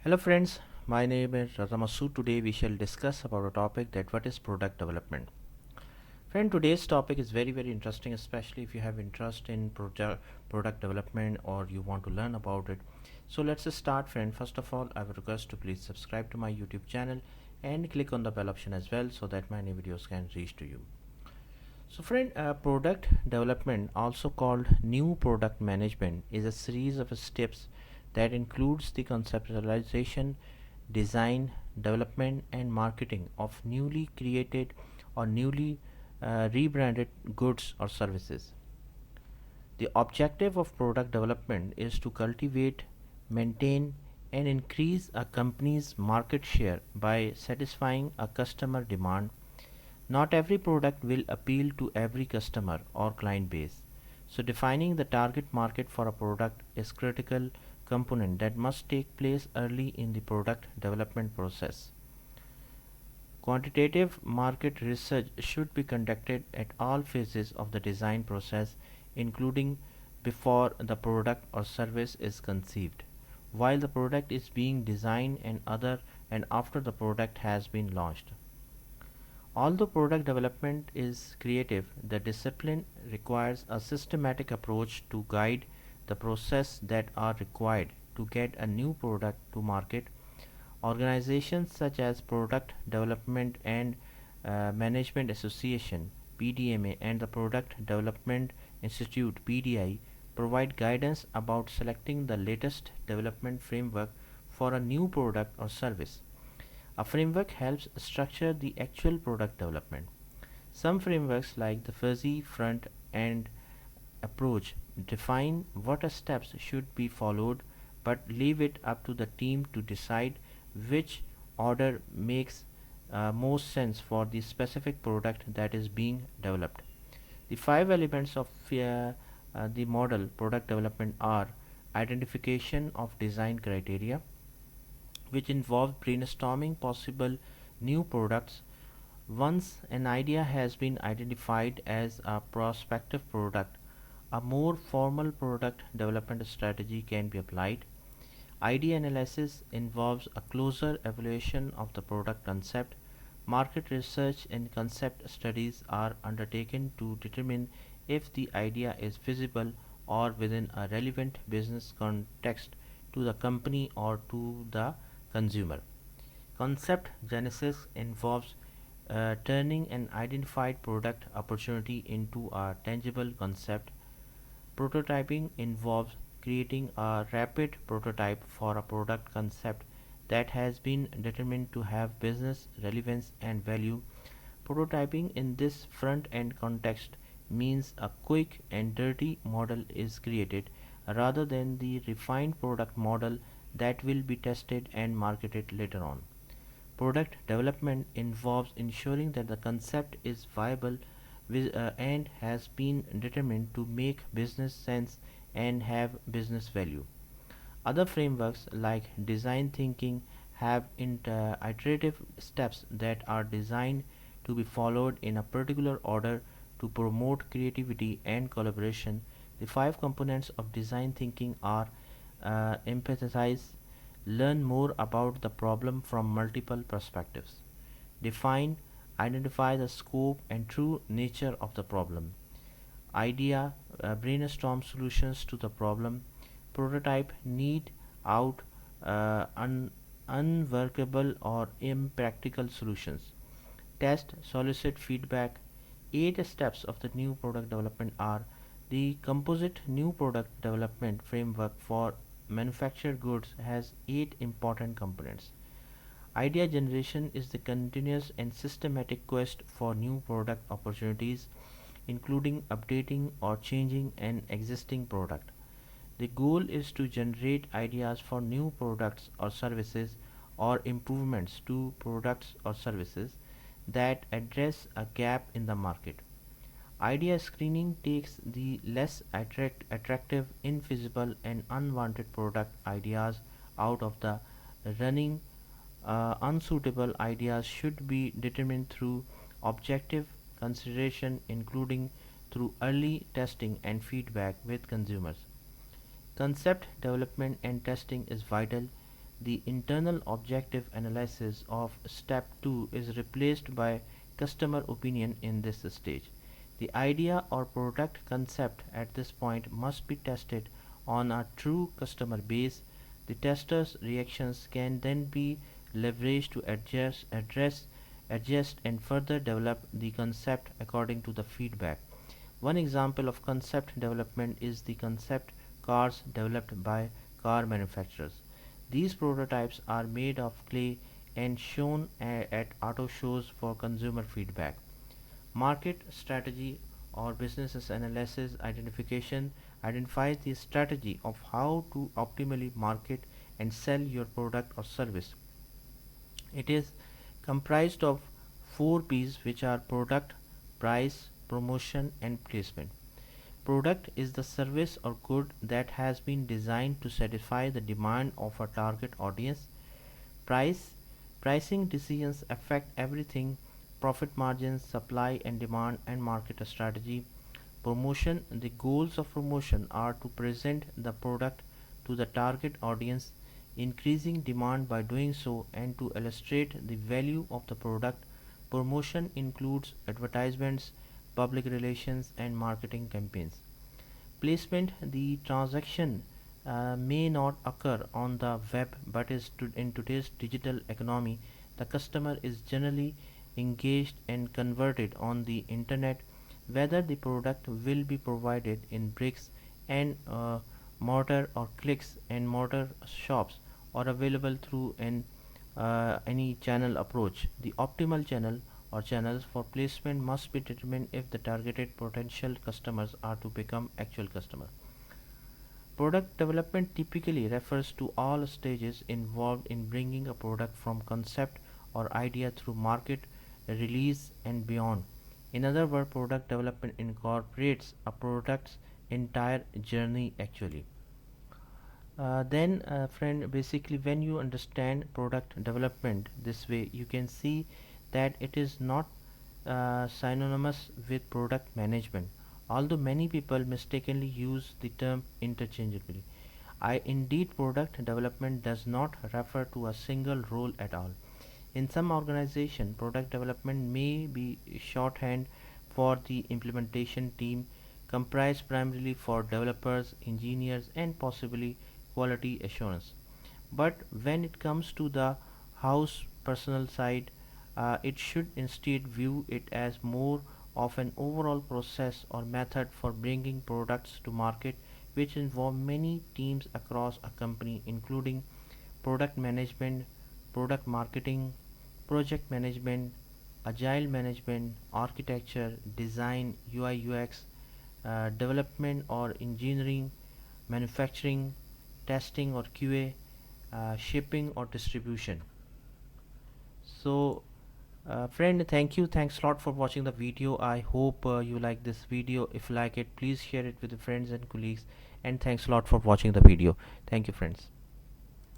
Hello friends, my name is Ratamasu. Today we shall discuss about a topic that what is product development. Friend, today's topic is very interesting, especially if you have interest in product development or you want to learn about it. So let's just start friend. First of all, I would request to please subscribe to my YouTube channel and click on the bell option as well so that my new videos can reach to you. So friend, product development, also called new product management, is a series of steps that includes the conceptualization, design, development and marketing of newly created or newly rebranded goods or services. The objective of product development is to cultivate, maintain and increase a company's market share by satisfying a customer demand. Not every product will appeal to every customer or client base. So defining the target market for a product is critical component that must take place early in the product development process. Quantitative market research should be conducted at all phases of the design process, including before the product or service is conceived, while the product is being designed and after the product has been launched. Although product development is creative, the discipline requires a systematic approach to guide the process that are required to get a new product to market. Organizations such as Product Development and Management Association (PDMA) and the Product Development Institute (PDI) provide guidance about selecting the latest development framework for a new product or service. A framework helps structure the actual product development. Some frameworks, like the fuzzy front end approach, define what steps should be followed but leave it up to the team to decide which order makes most sense for the specific product that is being developed. The five elements of the model product development are: identification of design criteria, which involves brainstorming possible new products. Once an idea has been identified as a prospective product, a more formal product development strategy can be applied. Idea analysis involves a closer evaluation of the product concept. Market research and concept studies are undertaken to determine if the idea is feasible or within a relevant business context to the company or to the consumer. Concept genesis involves turning an identified product opportunity into a tangible concept. Prototyping involves creating a rapid prototype for a product concept that has been determined to have business relevance and value. Prototyping in this front end context means a quick and dirty model is created rather than the refined product model that will be tested and marketed later on. Product development involves ensuring that the concept is viable and has been determined to make business sense and have business value. Other frameworks, like design thinking, have iterative steps that are designed to be followed in a particular order to promote creativity and collaboration. The five components of design thinking are: empathize, learn more about the problem from multiple perspectives; define, identify the scope and true nature of the problem; idea, brainstorm solutions to the problem; prototype, need out unworkable or impractical solutions; test, solicit feedback. Eight steps of the new product development are: the composite new product development framework for manufactured goods has eight important components. Idea generation is the continuous and systematic quest for new product opportunities, including updating or changing an existing product. The goal is to generate ideas for new products or services or improvements to products or services that address a gap in the market. Idea screening takes the less attractive, infeasible, and unwanted product ideas out of the running. Unsuitable ideas should be determined through objective consideration, including through early testing and feedback with consumers. Concept development and testing is vital. the internal objective analysis of step 2 is replaced by customer opinion in this stage. The idea or product concept at this point must be tested on a true customer base. The tester's reactions can then be leveraged to adjust and further develop the concept according to the feedback. One example of concept development is the concept cars developed by car manufacturers. These prototypes are made of clay and shown at auto shows for consumer feedback. Market strategy or business analysis identification identifies the strategy of how to optimally market and sell your product or service. It is comprised of four P's, which are product, price, promotion, and placement. Product is the service or good that has been designed to satisfy the demand of a target audience. Price Pricing decisions affect everything: profit margins, supply and demand, and market strategy. Promotion The goals of promotion are to present the product to the target audience, increasing demand by doing so, and to illustrate the value of the product. Promotion includes advertisements, public relations, and marketing campaigns. Placement The transaction may not occur on the web, but in today's digital economy, the customer is generally engaged and converted on the internet. Whether the product will be provided in bricks and mortar or clicks and mortar shops, or available through any channel approach. The optimal channel or channels for placement must be determined if the targeted potential customers are to become actual customers. Product development typically refers to all stages involved in bringing a product from concept or idea through market release and beyond. In other words, product development incorporates a product's entire journey actually. Then, friend, basically, when you understand product development this way, you can see that it is not synonymous with product management, although many people mistakenly use the term interchangeably. Indeed, product development does not refer to a single role at all. In some organizations, product development may be shorthand for the implementation team, comprised primarily for developers, engineers, and possibly quality assurance. But when it comes to the house personal side, it should instead view it as more of an overall process or method for bringing products to market, which involve many teams across a company, including product management, product marketing, project management, agile management, architecture, design, UI UX, development or engineering, manufacturing, testing or QA, shipping or distribution. So, friend, thanks a lot for watching the video. I hope you like this video. If you like it, please share it with your friends and colleagues, and thanks a lot for watching the video. Thank you, friends.